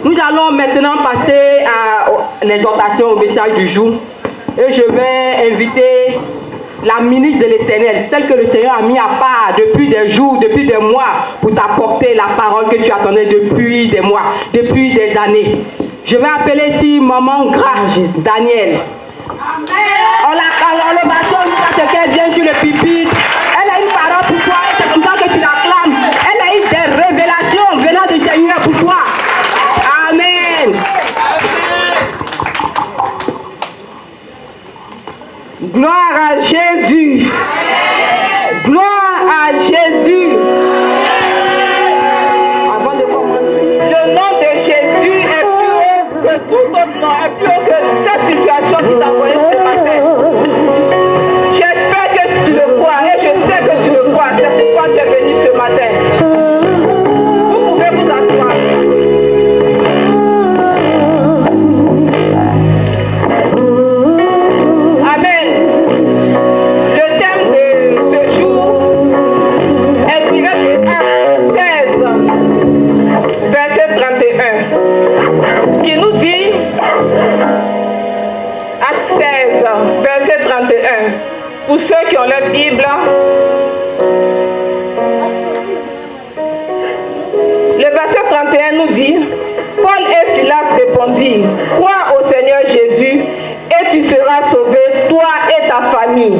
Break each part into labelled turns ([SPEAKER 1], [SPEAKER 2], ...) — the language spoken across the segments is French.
[SPEAKER 1] Nous allons maintenant passer à l'exhortation au message du jour. Et je vais inviter la ministre de l'Éternel, celle que le Seigneur a mis à part depuis des jours, depuis des mois, pour t'apporter la parole que tu attendais depuis des mois, depuis des années. Je vais appeler ici Maman Grâce Daniel. On le bâton jusqu'à ce qu'elle vienne sur le pupitre. Elle a une parole pour toi, c'est pour ça que tu l'acclames. Elle a eu des révélations venant du Seigneur pour toi. Amen. Gloire à Jésus. Gloire à Jésus. Avant de commencer, le nom de Jésus est plus haut que tout autre nom, est plus haut que cette situation qui t'a envoyé ce matin. J'espère que tu le crois et je sais que tu le crois. C'est pourquoi tu es venu ce matin. Vous pouvez vous asseoir. Qui nous dit, Acte 16, verset 31, pour ceux qui ont leur Bible, le verset 31 nous dit, Paul et Silas répondirent, crois au Seigneur Jésus et tu seras sauvé, toi et ta famille.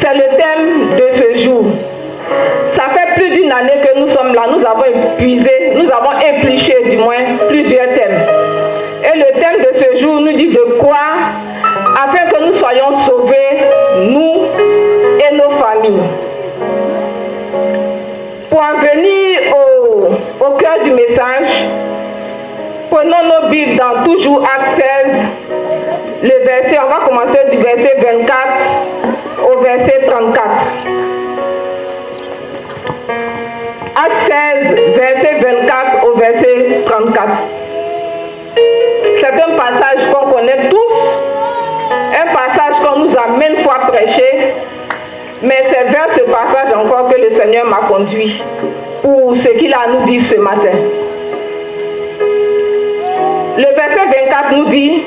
[SPEAKER 1] C'est le thème de ce jour. Ça fait plus d'une année que nous sommes là, nous avons épuisé, nous avons épluché du moins plusieurs thèmes. Et le thème de ce jour nous dit de croire afin que nous soyons sauvés, nous et nos familles. Pour en venir au cœur du message, prenons nos Bibles dans toujours Acte 16, le verset, on va commencer du verset 24 au verset 34. Acte 16, verset 24 au verset 34. C'est un passage qu'on connaît tous, un passage qu'on nous a maintes fois prêché, mais c'est vers ce passage encore que le Seigneur m'a conduit pour ce qu'il a à nous dire ce matin. Le verset 24 nous dit,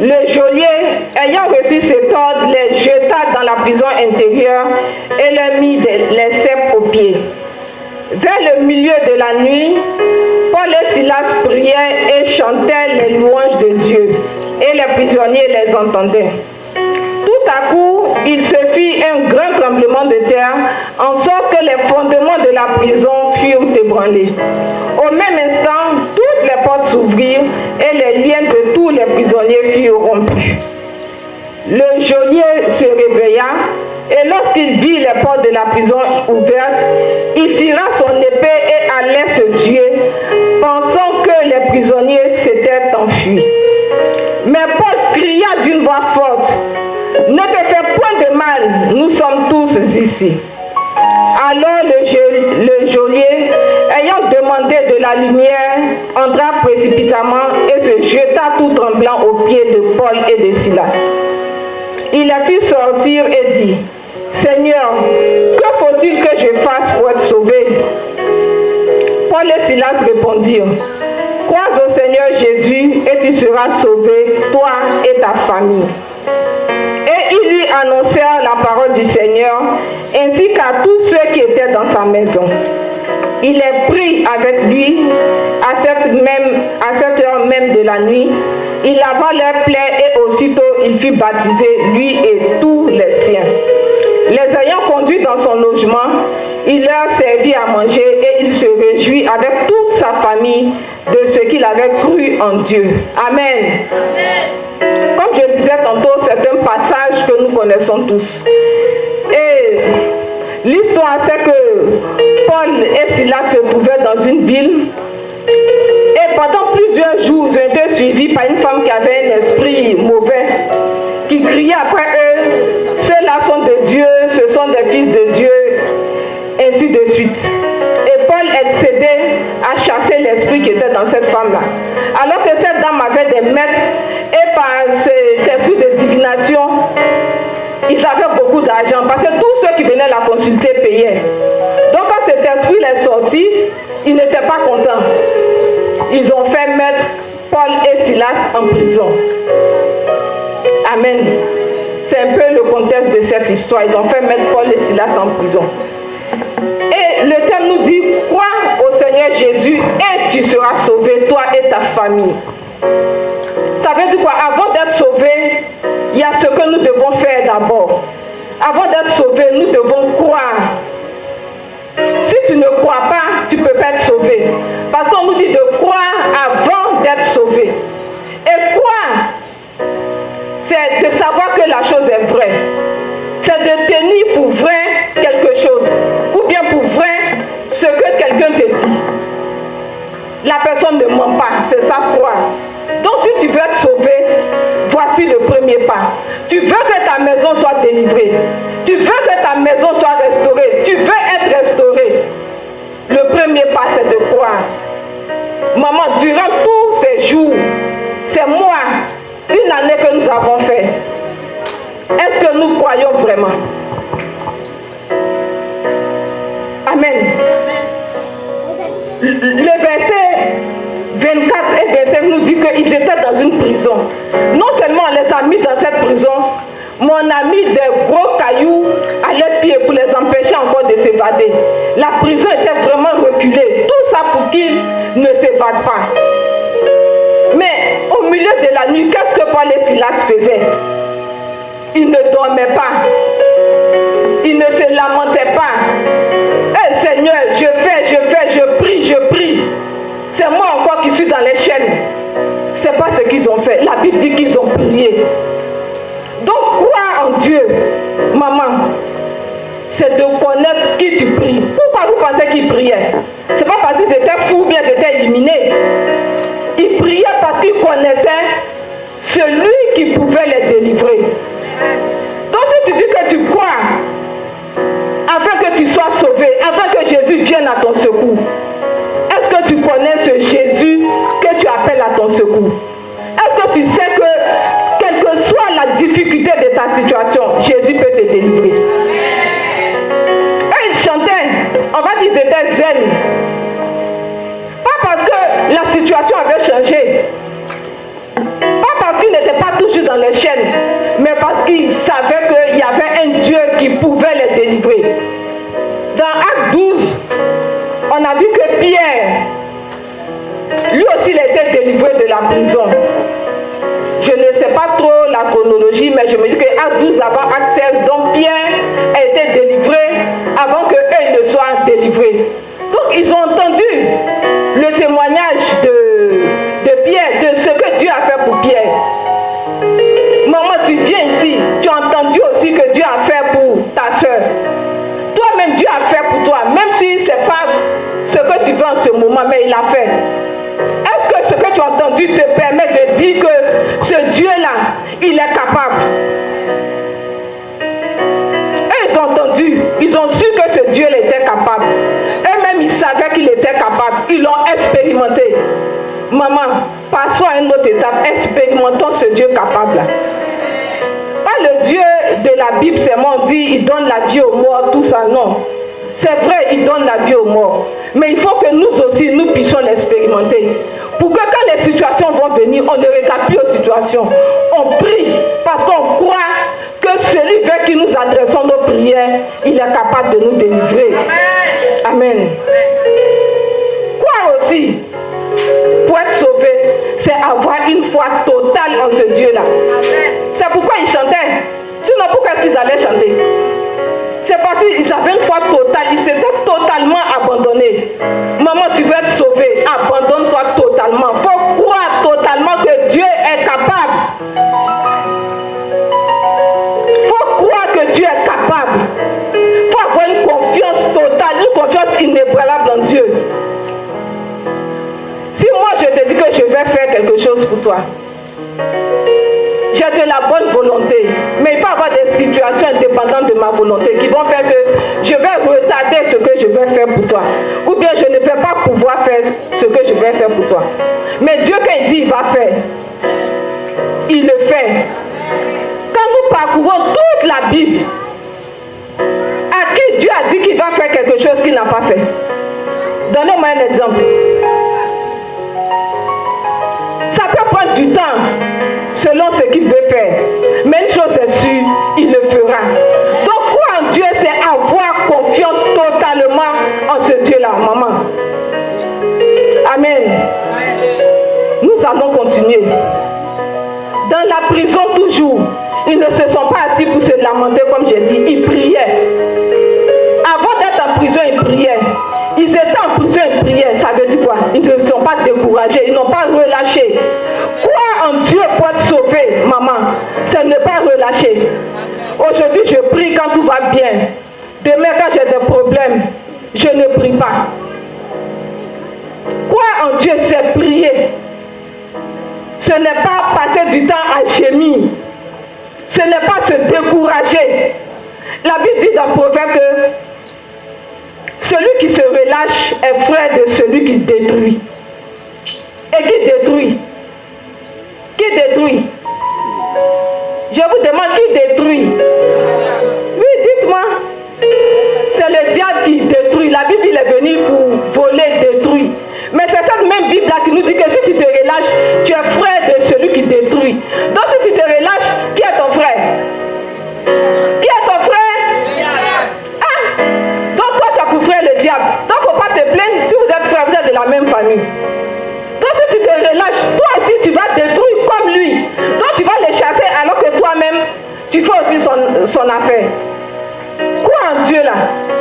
[SPEAKER 1] le geôlier, ayant reçu cet ordre, les jeta dans la prison intérieure et leur mit les ceps aux pieds. Vers le milieu de la nuit, Paul et Silas priaient et chantaient les louanges de Dieu, et les prisonniers les entendaient. Tout à coup, il se fit un grand tremblement de terre, en sorte que les fondements de la prison furent ébranlés. Au même instant, toutes les portes s'ouvrirent et les liens de tous les prisonniers furent rompus. Le geôlier se réveilla et lorsqu'il vit les portes de la prison ouvertes, il tira son épée et allait se tuer, pensant que les prisonniers s'étaient enfuis. Mais Paul cria d'une voix forte, « Ne te fais point de mal, nous sommes tous ici. » Alors le geôlier, ayant demandé de la lumière, entra précipitamment et se jeta tout tremblant aux pieds de Paul et de Silas. Il les fit sortir et dit, « Seigneur, que faut-il que je fasse pour être sauvé ?» Paul et Silas répondirent, « Crois au Seigneur Jésus et tu seras sauvé, toi et ta famille. » Et ils lui annoncèrent la parole du Seigneur, ainsi qu'à tous ceux qui étaient dans sa maison. Il les prit avec lui à cette heure même de la nuit. Il lava leurs plaies et aussitôt il fut baptisé, lui et tous les siens. Les ayant conduits dans son logement, il leur servit à manger et il se réjouit avec toute sa famille de ce qu'il avait cru en Dieu. Amen. Comme je disais tantôt, c'est un passage que nous connaissons tous. Et l'histoire, c'est que Paul et Silas se trouvaient dans une ville. Et pendant plusieurs jours, ils ont été suivis par une femme qui avait un esprit mauvais, qui criait après eux, ceux-là sont de Dieu, ce sont des fils de Dieu, ainsi de suite. Et Paul s'aidait à chasser l'esprit qui était dans cette femme-là. Alors que cette dame avait des maîtres, et par cet esprit de divination, ils avaient beaucoup d'argent, parce que tous ceux qui venaient la consulter payaient. Donc quand cet esprit est sorti, ils n'étaient pas contents. ils ont fait mettre Paul et Silas en prison. Amen. C'est un peu le contexte de cette histoire. Ils ont fait mettre Paul et Silas en prison. Et le thème nous dit, crois au Seigneur Jésus et tu seras sauvé, toi et ta famille. Ça veut dire quoi? Avant d'être sauvé, il y a ce que nous devons faire d'abord. Avant d'être sauvé, nous devons croire. Si tu ne crois pas, tu ne peux pas être sauvé. Parce qu'on nous dit de croire avant d'être sauvé. Et croire, c'est de savoir que la chose est vraie. C'est de tenir pour vrai quelque chose. Ou bien pour vrai ce que quelqu'un te dit. La personne ne ment pas, c'est ça croire. Donc si tu veux être sauvé, voici le premier pas. Tu veux que ta maison soit délivrée. Tu veux que ta maison soit restaurée. Tu veux être restauré. Le premier pas, c'est de croire. Maman, durant tous ces jours, c'est moi, une année que nous avons fait. Est-ce que nous croyons vraiment? Amen. Le verset 24 et 25 nous dit qu'ils étaient dans une prison. Non seulement on les a mis dans cette prison, mais on a mis des gros cailloux à leurs pieds pour les empêcher encore de s'évader. La prison était vraiment reculée. Tout ça pour qu'ils ne s'évadent pas. Mais au milieu de la nuit, qu'est-ce que Paul et Silas faisaient? Ils ne dormaient pas. Ils ne se lamentaient pas. Eh Seigneur, je prie. C'est moi encore qui suis dans les chaînes. C'est pas ce qu'ils ont fait. La Bible dit qu'ils ont prié. Donc croire en Dieu, maman, c'est de connaître qui tu pries. Pourquoi vous pensez qu'ils priaient? C'est pas parce qu'ils étaient fous ou bien qu'ils étaient éliminés. Ils priaient parce qu'ils connaissaient celui qui pouvait les délivrer. Donc si tu dis que tu crois, afin que tu sois sauvé, afin que Jésus vienne à ton secours, est-ce que tu connais ce Jésus que tu appelles à ton secours? Est-ce que tu sais que, quelle que soit la difficulté de ta situation, Jésus peut te délivrer? Et ils chantaient, on va dire qu'ils étaient zen. Pas parce que la situation avait changé, pas parce qu'ils n'étaient pas toujours dans les chaînes, mais parce qu'ils savaient qu'il y avait un Dieu qui pouvait les délivrer. Dans Acte 12, on a vu que Pierre, lui aussi, il a été délivré de la prison. Je ne sais pas trop la chronologie, mais je me dis que Acte 12 avant Acte 16, donc Pierre a été délivré avant qu'eux ne soient délivrés. Donc ils ont entendu le témoignage de Pierre, de ce que Dieu a fait pour Pierre. Maman, tu viens ici, tu as entendu aussi que Dieu a fait pour ta soeur. Toi-même, Dieu a fait pour toi, même si ce n'est pas ce que tu veux en ce moment, mais il a fait. Est-ce que ce que tu as entendu te permet de dire que ce Dieu-là, il est capable? Et ils ont entendu, ils ont su que ce Dieu était capable. Eux-mêmes, ils savaient qu'il était capable. Ils l'ont expérimenté. Maman, passons à une autre étape. Expérimentons ce Dieu capable. Pas le Dieu de la Bible, c'est mon dit, il donne la vie aux morts, tout ça, non. C'est vrai, il donne la vie aux morts. Mais il faut que nous aussi, nous puissions l'expérimenter. Pour que quand les situations vont venir, on ne regarde plus aux situations. On prie parce qu'on croit que celui vers qui nous adressons nos prières, il est capable de nous délivrer. Amen. Croire aussi, pour être sauvé, c'est avoir une foi totale en ce Dieu-là. C'est pourquoi ils chantaient. Sinon, pourquoi est-ce qu'ils allaient chanter? C'est parce qu'ils avaient une foi totale. Ils s'étaient totalement abandonnés. Maman, tu veux être sauvé. Abandonne-toi totalement. Il faut croire totalement que Dieu est capable. Il faut croire que Dieu est capable. Il faut avoir une confiance totale, une confiance inébranlable en Dieu. Si moi je te dis que je vais faire quelque chose pour toi, j'ai de la bonne volonté, mais il peut y avoir des situations indépendantes de ma volonté qui vont faire que je vais retarder ce que je vais faire pour toi. Ou bien je ne vais pas pouvoir faire ce que je vais faire pour toi. Mais Dieu, quand il dit il va faire, il le fait. Quand nous parcourons toute la Bible, à qui Dieu a dit qu'il va faire quelque chose qu'il n'a pas fait? Donnez-moi un exemple. du temps selon ce qu'il veut faire. Mais une chose est sûre, il le fera. Donc croire en Dieu, c'est avoir confiance totalement en ce Dieu-là, maman. Amen. Nous allons continuer. Dans la prison toujours, ils ne se sont pas assis pour se lamenter comme j'ai dit, ils priaient. Avant d'être en prison, ils priaient. Ils étaient en prison, ils priaient. Ça veut dire quoi? Ils ne se sont pas découragés, ils n'ont pas relâché. Croire en Dieu pour être sauvé, maman, c'est ne pas relâcher. Aujourd'hui, je prie quand tout va bien. Demain, quand j'ai des problèmes, je ne prie pas. Croire en Dieu, c'est prier. Ce n'est pas passer du temps à gémir. Ce n'est pas se décourager. La Bible dit dans Proverbe que celui qui se relâche est frère de celui qui détruit. Et qui détruit? Qui détruit? Je vous demande qui détruit? Oui, dites-moi. C'est le diable qui détruit. La Bible il est venu pour voler, détruire. Mais c'est cette même Bible-là qui nous dit que si tu te relâches, tu es frère de celui qui détruit. Donc si tu te relâches, qui est ton frère? Qui est ton frère? Ah! Donc toi tu as pour frère le diable. Donc il ne faut pas te plaindre si vous êtes frères, vous êtes de la même famille. Donc si tu te relâches, toi aussi tu vas détruire comme lui. Donc tu vas le chasser alors que toi-même, tu fais aussi son affaire. Quoi en Dieu là,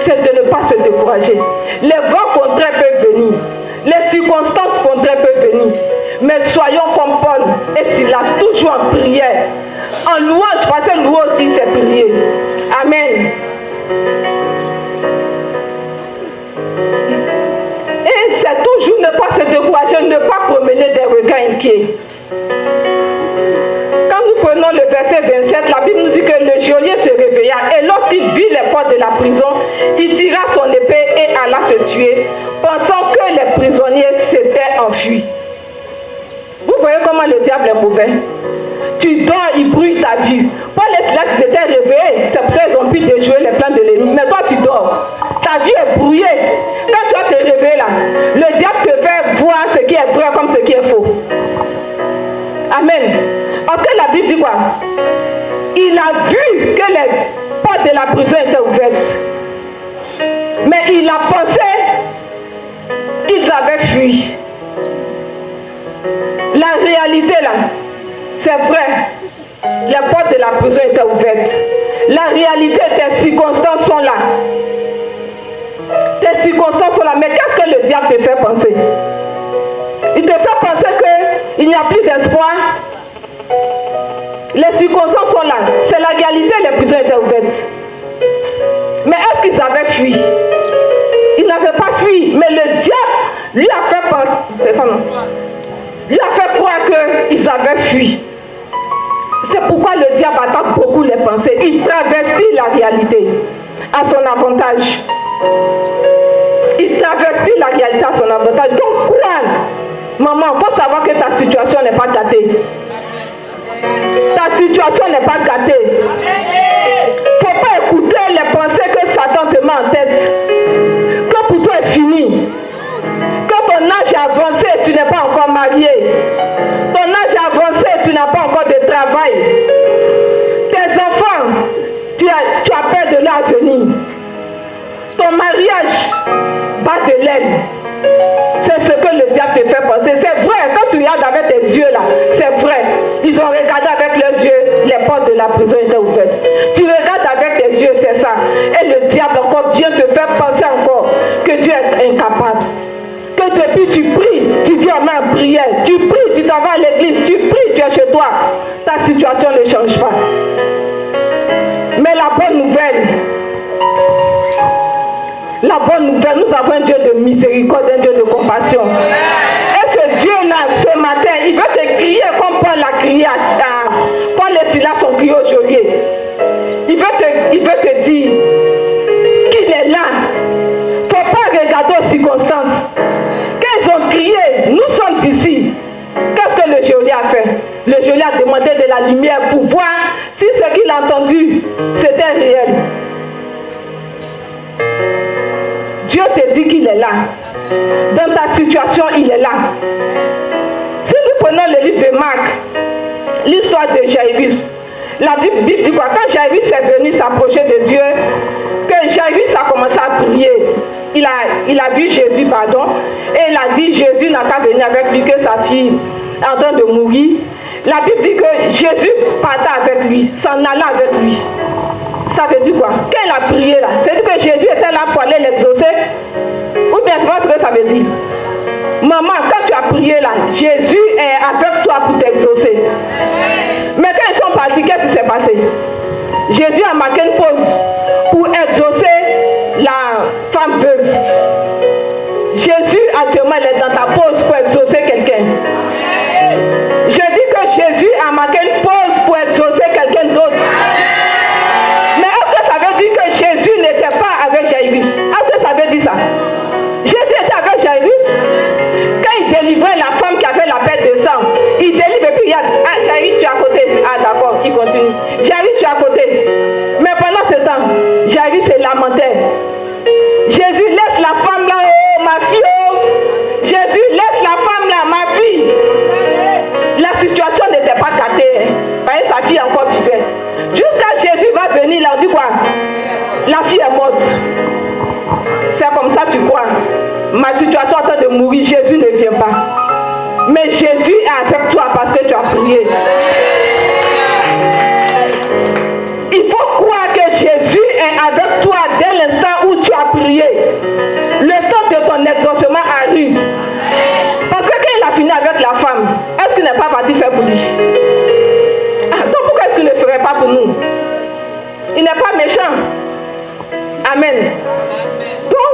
[SPEAKER 1] c'est de ne pas se décourager. Les vents contraires peuvent venir. Les circonstances contraires peuvent venir. Mais soyons comme Paul et Silas, toujours en prière. En louange, parce que louer aussi c'est prier. Amen. Et c'est toujours ne pas se décourager, ne pas promener des regards inquiets. Quand nous prenons le verset 27, la Bible nous dit que le geôlier se réveilla et lorsqu'il vit les portes de la prison, il tira son épée et alla se tuer, pensant que les prisonniers s'étaient enfuis. Vous voyez comment le diable est mauvais? Tu dors, il brouille ta vie. Paul et Silas s'étaient réveillés, c'est pour ça qu'ils ont pu déjouer les plans de l'ennemi. Mais toi tu dors, ta vie est brouillée. Quand tu vas te réveiller là, le diable te fait voir ce qui est vrai comme ce qui est faux. Amen. Parce que la Bible dit quoi? Il a vu que les portes de la prison étaient ouvertes. Mais il a pensé qu'ils avaient fui. La réalité là, c'est vrai. Les portes de la prison étaient ouvertes. La réalité, tes circonstances sont là. Tes circonstances sont là. Mais qu'est-ce que le diable te fait penser? Il te fait penser qu'il n'y a plus d'espoir. Les circonstances sont là. C'est la réalité, les prisons étaient ouvertes. Mais est-ce qu'ils avaient fui? Ils n'avaient pas fui. Mais le diable lui a fait penser. C'est ça non? Lui a fait croire qu'ils avaient fui. C'est pourquoi le diable attaque beaucoup les pensées. Il travestit la réalité à son avantage. Il travestit la réalité à son avantage. Donc crois, maman, il faut savoir que ta situation n'est pas gâtée. Ta situation n'est pas gâtée. Il ne faut pas écouter les pensées que Satan te met en tête. Que pour toi est fini. Que ton âge est avancé et tu n'es pas encore marié. Ton âge est avancé et tu n'as pas encore de travail. Tes enfants, tu as peur de leur avenir. Ton mariage bat de l'aile. C'est ce que le diable te fait penser. C'est vrai, quand tu regardes avec tes yeux là, c'est vrai. Ils ont regardé avec leurs yeux, les portes de la prison étaient ouvertes. Tu regardes avec tes yeux, c'est ça. Et le diable encore vient te faire penser encore que Dieu est incapable. Que depuis tu pries, tu viens en main en prière, tu pries, tu t'en vas à l'église, tu pries, tu es chez toi. Ta situation ne change pas. Mais la bonne nouvelle, nous avons un Dieu de miséricorde, un Dieu de compassion. Et ce Dieu-là, ce matin, il veut te crier comme Paul l'a crié à Paul et Silas sont criés au geôlier. Il veut te dire qu'il est là. Il ne faut pas regarder aux circonstances. Quand ils ont crié, nous sommes ici. Qu'est-ce que le geôlier a fait? Le geôlier a demandé de la lumière pour voir si ce qu'il a entendu, c'était réel. Dieu te dit qu'il est là. Dans ta situation, il est là. Si nous prenons le livre de Marc, l'histoire de Jairus. La Bible dit quoi? Quand Jairus est venu s'approcher de Dieu, que Jairus a commencé à prier. Il a vu Jésus, pardon, et il a dit Jésus n'a qu'à venir avec lui, que sa fille est en train de mourir. La Bible dit que Jésus partait avec lui, s'en allait avec lui. Ça veut dire quoi? Quand il a prié là, c'est-à-dire que Jésus était là pour aller l'exaucer? Ou bien c'est pas ce que ça veut dire? Maman, quand tu as prié là, Jésus est avec toi pour t'exaucer. Mais quand ils sont partis, qu'est-ce qui s'est passé? Jésus a marqué une pause pour exaucer la femme veuve. Jésus actuellement il est dans ta pause pour exaucer quelqu'un. Je dis que Jésus a marqué une pause pour exaucer quelqu'un d'autre. Mais est-ce que ça veut dire que Jésus n'était pas avec Jairus? Est-ce que ça veut dire ça? Jésus était avec Jairus. Quand il délivrait la femme qui avait la perte de sang, il délivre et puis il y a Jairus, tu es à côté. Ah d'accord, il continue. Jairus, tu es à côté. Mais pendant ce temps, Jairus se lamentait. Jésus, laisse la femme là, oh ma fille, oh. Jésus, laisse la femme là, ma fille. La situation n'était pas gâtée. Hein. Parce que sa fille encore vivait. Jusqu'à Jésus va venir, là, on dit quoi? La fille est morte. C'est comme ça tu crois. Ma situation est en train de mourir, Jésus ne vient pas. Mais Jésus est avec toi parce que tu as prié. Il faut croire que Jésus est avec toi dès l'instant où tu as prié. Le temps de ton exaucement arrive. Parce que quand il a fini avec la femme, est-ce qu'il n'est pas parti faire pour lui? Donc pourquoi est-ce qu'il ne ferait pas pour nous? Il n'est pas méchant. Amen. Donc,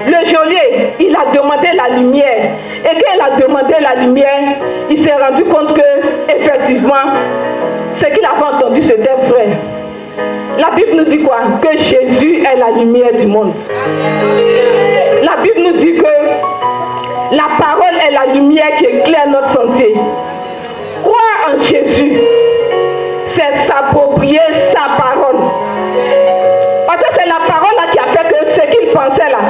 [SPEAKER 1] le geôlier, il a demandé la lumière. Et quand il a demandé la lumière, il s'est rendu compte que, effectivement, ce qu'il avait entendu, c'était vrai. La Bible nous dit quoi? Que Jésus est la lumière du monde. La Bible nous dit que la parole est la lumière qui éclaire notre sentier. Croire en Jésus, c'est s'approprier sa parole. Parce que c'est la parole là qui a fait que ce qu'il pensait là,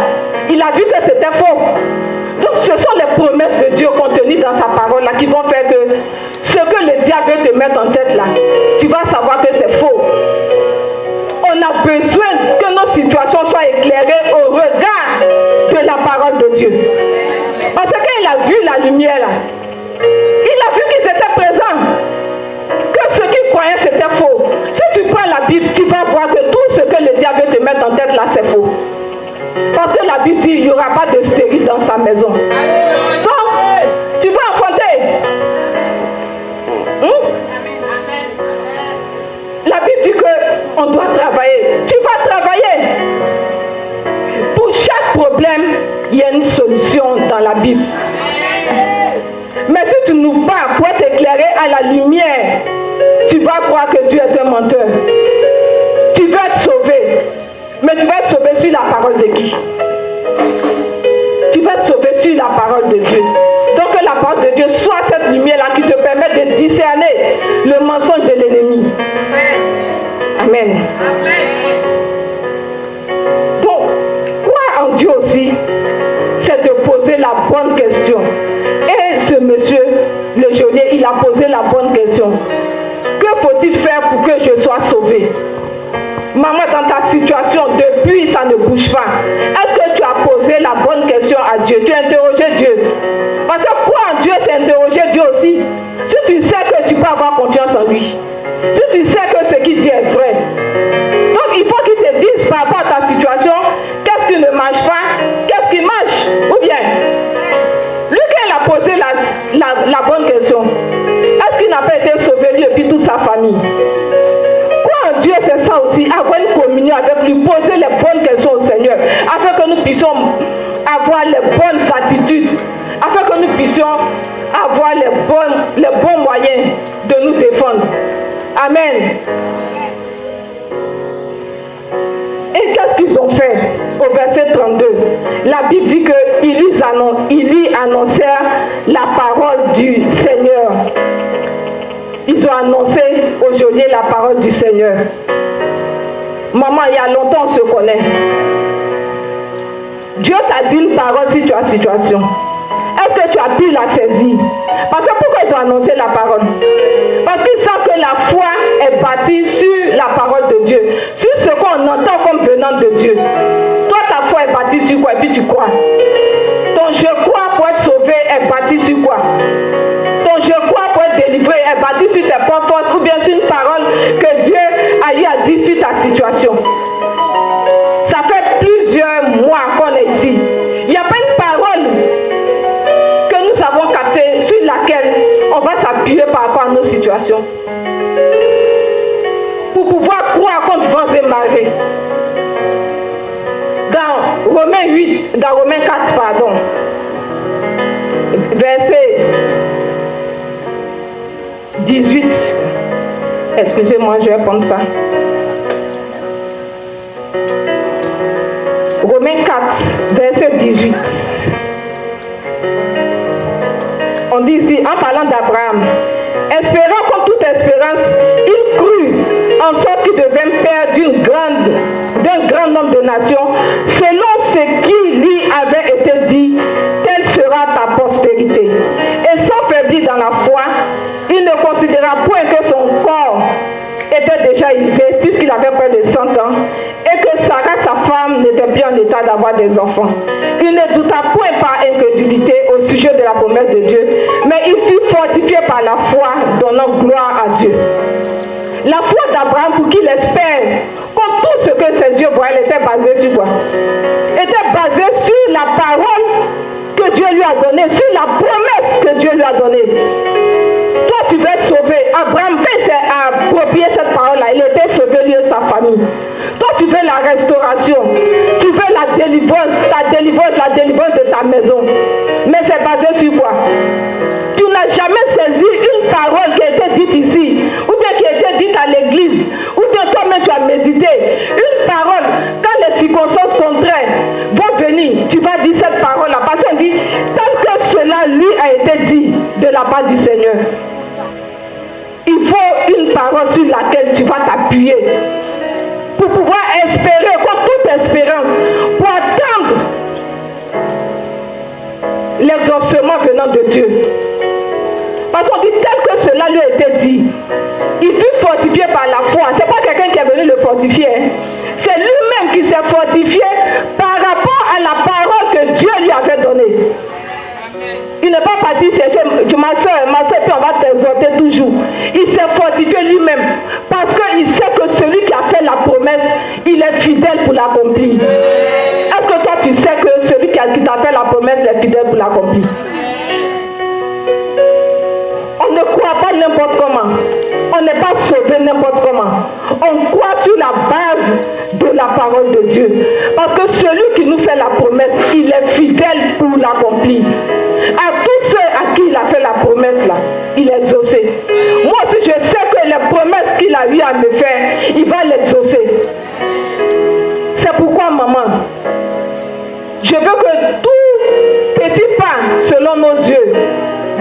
[SPEAKER 1] il a vu que c'était faux. Donc ce sont les promesses de Dieu contenues dans sa parole là qui vont faire que ce que le diable veut te mettre en tête là, tu vas savoir que c'est faux. On a besoin que nos situations soient éclairées au regard de la parole de Dieu. Parce que quand il a vu la lumière là, il a vu qu'ils étaient présents. Que ce qu'il croyait c'était faux. Si tu prends la Bible, tu vas voir que tout ce que le diable veut te mettre en tête là, c'est faux. Parce que la Bible dit qu'il n'y aura pas de stérile dans sa maison. Donc, tu vas affronter. La Bible dit qu'on doit travailler. Tu vas travailler. Pour chaque problème, il y a une solution dans la Bible. Mais si tu n'ouvres pas pour t'éclairer à la lumière, tu vas croire que Dieu est un menteur. Tu vas être sauvé. Mais tu vas être sauvé sur la parole de qui? Tu vas être sauvé sur la parole de Dieu. Donc que la parole de Dieu soit cette lumière-là qui te permet de discerner le mensonge de l'ennemi. Amen. Donc, croire en Dieu aussi, c'est de poser la bonne question. Et ce monsieur, le geôlier, il a posé la bonne question. Que faut-il faire pour que je sois sauvé? Maman, dans ta situation, depuis, ça ne bouge pas. Est-ce que tu as posé la bonne question à Dieu? Tu as interrogé Dieu. Parce que croire en Dieu, c'est interroger Dieu aussi. Si tu sais que tu peux avoir confiance en lui. Si tu sais que ce qu'il dit est vrai. Donc, il faut qu'il te dise par rapport à ta situation, qu'est-ce qui ne marche pas, qu'est-ce qui marche. Ou bien, lui, quand il a posé la bonne question, est-ce qu'il n'a pas été sauvé lui et puis toute sa famille? Dieu, c'est ça aussi, avoir une communion avec lui, poser les bonnes questions au Seigneur, afin que nous puissions avoir les bonnes attitudes, afin que nous puissions avoir les bons moyens de nous défendre. Amen. Et qu'est-ce qu'ils ont fait au verset 32? La Bible dit qu'ils lui annoncèrent la parole du Seigneur. Ils ont annoncé au geôlier la parole du Seigneur. Maman, il y a longtemps on se connaît. Dieu t'a dit une parole sur ta situation. Est-ce que tu as pu la saisir? Parce que pourquoi ils ont annoncé la parole? la foi est bâtie sur la parole de Dieu, sur ce qu'on entend comme venant de Dieu. Toi, ta foi est bâtie sur quoi? Et puis tu crois. Ton je crois pour être sauvé est bâti sur quoi? Ton je crois pour être délivré est bâti sur tes propres forces ou bien sur une parole que Dieu a eu à dire sur ta situation. Ça fait plusieurs mois qu'on est ici. Il n'y a pas une parole que nous avons captée sur laquelle on va s'appuyer par rapport à nos situations. Pour pouvoir croire qu'on vivant et marrer. Dans Romains 8, dans Romains 4, pardon, verset 18. Excusez-moi, je vais prendre ça. Romains 4, verset 18. On dit ici, en parlant d'Abraham, espérant comme toute espérance, il crut en sorte qu'il devint père d'un grand nombre de nations, selon ce qui lui avait été dit, telle sera ta postérité. Et sans faiblir dans la foi, il ne considéra point que son corps était déjà usé, puisqu'il avait près de 100 ans, et que Sarah, sa femme, n'était plus en état d'avoir des enfants. Il ne douta point par incrédulité au sujet de la promesse de Dieu, mais il fut fortifié par la foi, donnant gloire à Dieu. La foi d'Abraham, pour qu'il espère, comme tout ce que ses yeux voyaient, était basée sur quoi? Était basée sur la parole que Dieu lui a donnée, sur la promesse que Dieu lui a donnée. Toi, tu veux être sauvé. Abraham, quand il s'est approprié cette parole-là, il était sauvé, lui et sa famille. Toi, tu veux la restauration. Tu veux la délivrance de ta maison. Mais c'est basé sur quoi? Tu n'as jamais saisi une parole qui a été dite ici, ou bien qui a été dite à l'église, ou bien toi-même tu as médité. Une parole, quand les circonstances contraires vont venir, tu vas dire cette parole-là. Parce qu'on dit, tant que cela lui a été dit de la part du Seigneur, il faut une parole sur laquelle tu vas t'appuyer pour pouvoir espérer, comme toute espérance, pour attendre l'exaucement venant de Dieu. Parce qu'on dit tel que cela lui a été dit, il fut fortifié par la foi. Ce n'est pas quelqu'un qui est venu le fortifier. Hein. C'est lui-même qui s'est fortifié par rapport à la parole que Dieu lui avait donnée. Il n'est pas parti chercher ma soeur, puis on va t'exhorter toujours. Il s'est fortifié lui-même parce qu'il sait que celui qui a fait la promesse, il est fidèle pour l'accomplir. Est-ce que toi tu sais que celui qui t'a fait la promesse est fidèle pour l'accomplir? On ne croit pas n'importe comment. On n'est pas sauvé n'importe comment. On croit sur la base de la parole de Dieu. Parce que celui qui nous fait la promesse, il est fidèle pour l'accomplir. À tous ceux à qui il a fait la promesse là, il est exaucé. Moi aussi je sais que les promesses qu'il a eu à me faire, il va l'exaucer. C'est pourquoi maman, je veux que tout petit pas selon nos yeux,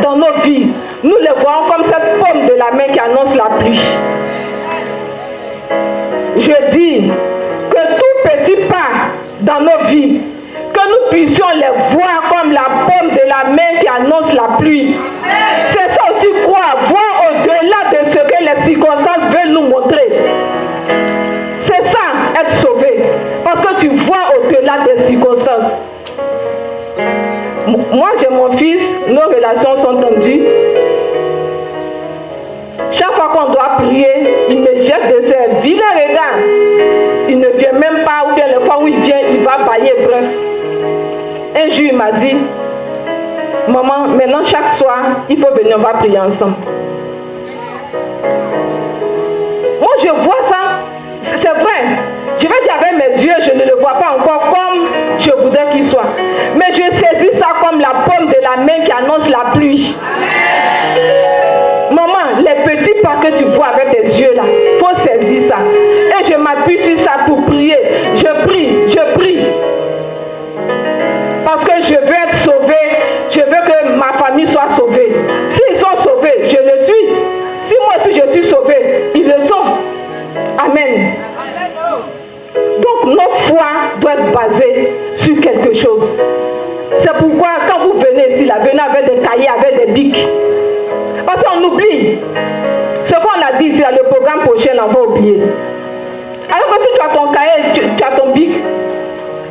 [SPEAKER 1] dans nos vies, nous les voyons comme cette pomme de la main qui annonce la pluie. Je dis que tout petit pas dans nos vies, que nous puissions les voir comme la pomme de la main qui annonce la pluie. C'est ça aussi croire, voir au-delà de ce que les circonstances veulent nous montrer. C'est ça, être sauvé. Parce que tu vois au-delà des circonstances. Moi j'ai mon fils, nos relations sont tendues. Chaque fois qu'on doit prier, il me jette de ses vilains regards. Il ne vient même pas, ou bien les fois où il vient, il va bailler, bref. Un jour il m'a dit, maman, maintenant chaque soir, il faut venir, on va prier ensemble. Moi je vois ça, c'est vrai. Je vais dire avec mes yeux, je ne le vois pas encore comme je voudrais qu'il soit. Mais je saisis ça comme la pomme de la main qui annonce la pluie. Maman, les petits pas que tu vois avec tes yeux là, il faut saisir ça. Et je m'appuie sur ça pour prier. Je prie. Parce que je veux être sauvé, je veux que ma famille soit sauvée. S'ils sont sauvés, je le suis. Si moi aussi je suis sauvé, ils le sont. Amen. Donc notre foi doit être basée sur quelque chose. C'est pourquoi quand vous venez ici, là, venez avec des cahiers, avec des bics. Parce qu'on oublie. Ce qu'on a dit, c'est le programme prochain, on va oublier. Alors que si tu as ton cahier, tu as ton bic,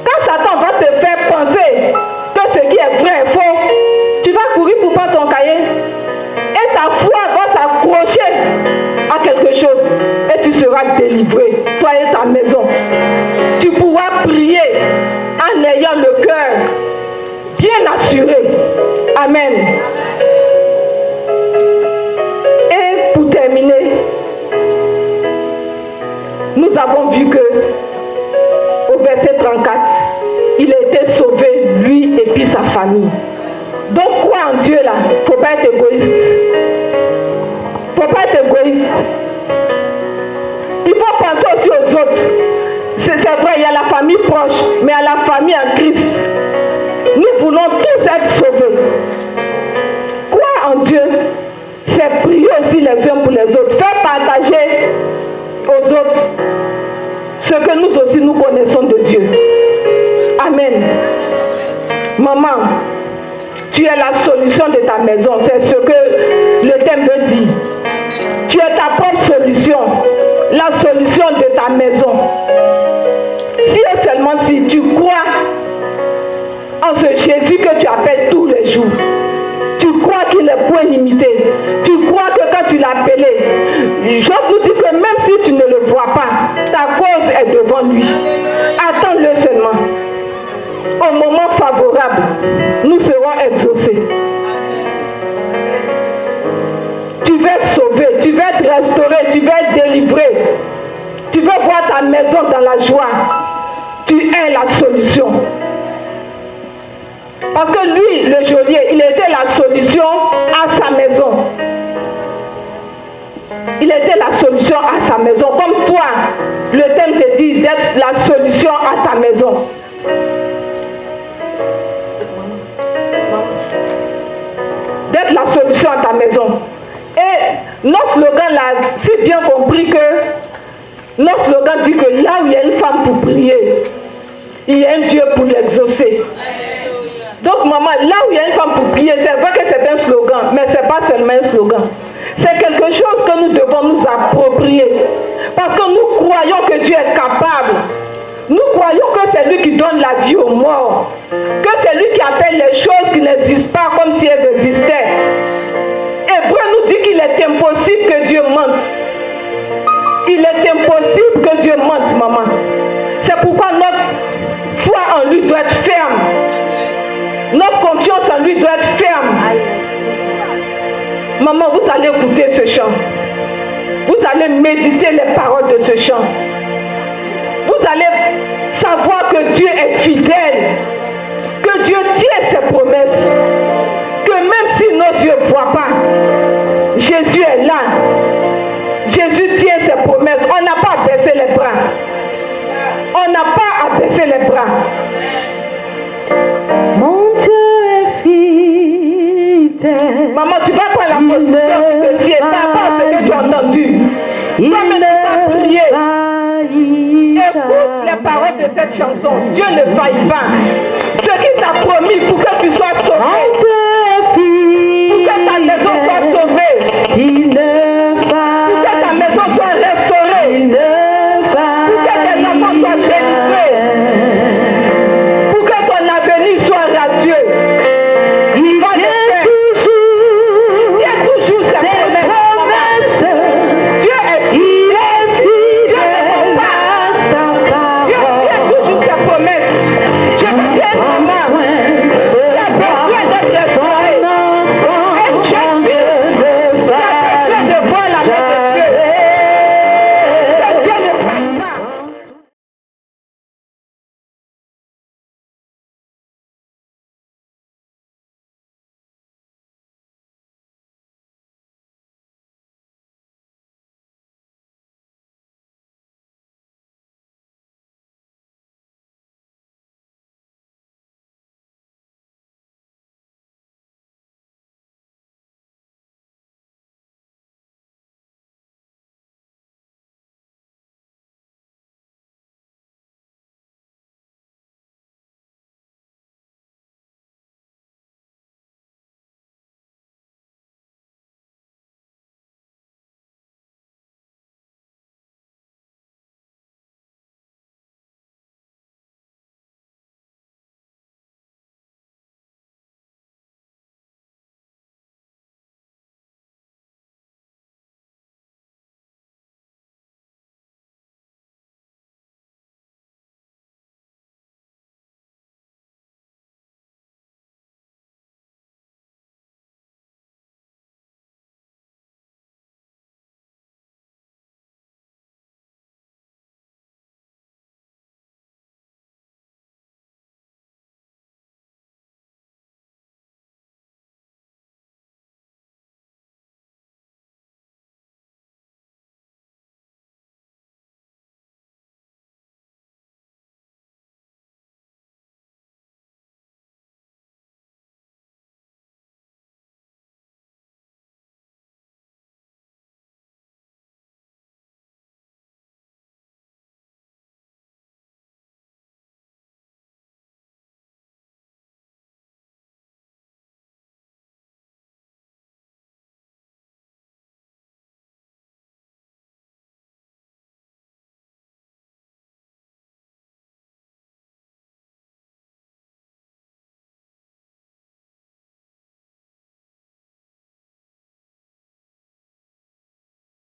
[SPEAKER 1] quand Satan va te faire penser que ce qui est vrai est faux, tu vas courir pour prendre ton cahier et ta foi va s'accrocher à quelque chose et tu seras délivré, toi et ta maison. Tu pourras prier en ayant le cœur bien assuré. Amen. Et pour terminer, nous avons vu que au verset 34, il a été sauvé, lui et puis sa famille. Donc crois en Dieu là, il ne faut pas être égoïste. Il ne faut pas être égoïste. Il faut penser aussi aux autres. C'est vrai, il y a la famille proche, mais il y a la famille en Christ. Nous voulons tous être sauvés. Croire en Dieu, c'est prier aussi les uns pour les autres. Faire partager aux autres ce que nous aussi nous connaissons de Dieu. Amen. Maman, tu es la solution de ta maison. C'est ce que le thème veut dire. Tu es ta propre solution. La solution de ta maison. Si et seulement si tu crois en ce Jésus que tu appelles tous les jours. Tu crois qu'il est point limité. Tu crois que quand tu l'as appelé, Job nous dit que même si tu ne le vois pas, ta cause est devant lui. Attends-le seulement. Au moment favorable, nous serons exaucés. Tu vas être sauvé, tu vas être restauré, tu vas être délivré. Tu veux voir ta maison dans la joie. Tu es la solution. Parce que lui, le geôlier, il était la solution à sa maison. Il était la solution à sa maison. Comme toi, le thème te dit d'être la solution à ta maison. D'être la solution à ta maison. Et notre slogan là, si bien compris que notre slogan dit que là où il y a une femme pour prier, il y a un Dieu pour l'exaucer. Donc maman, là où il y a une femme pour prier, c'est vrai que c'est un slogan, mais ce n'est pas seulement un slogan. C'est quelque chose que nous devons nous approprier. Parce que nous croyons que Dieu est capable. Nous croyons que c'est lui qui donne la vie aux morts. Que c'est lui qui appelle les choses qui n'existent pas comme si elles existaient. Hébreu nous dit qu'il est impossible que Dieu mente. Il est impossible que Dieu mente, maman. C'est pourquoi notre foi en lui doit être ferme. Notre confiance en lui doit être ferme. Maman, vous allez écouter ce chant. Vous allez méditer les paroles de ce chant. Vous allez savoir que Dieu est fidèle. Que Dieu tient ses promesses. Que même si nos yeux ne voient pas, Jésus est là. Jésus tient ses promesses. On n'a pas à baisser les bras. On n'a pas à baisser les bras.
[SPEAKER 2] Mon Dieu est fidèle.
[SPEAKER 1] Maman, tu vas prendre la position de Dieu. Par rapport à ce que tu as entendu. Comme tu vas prier. Écoute les paroles de cette chanson. Dieu ne faillit pas. Ce qu'il t'a promis pour que tu sois sauvé.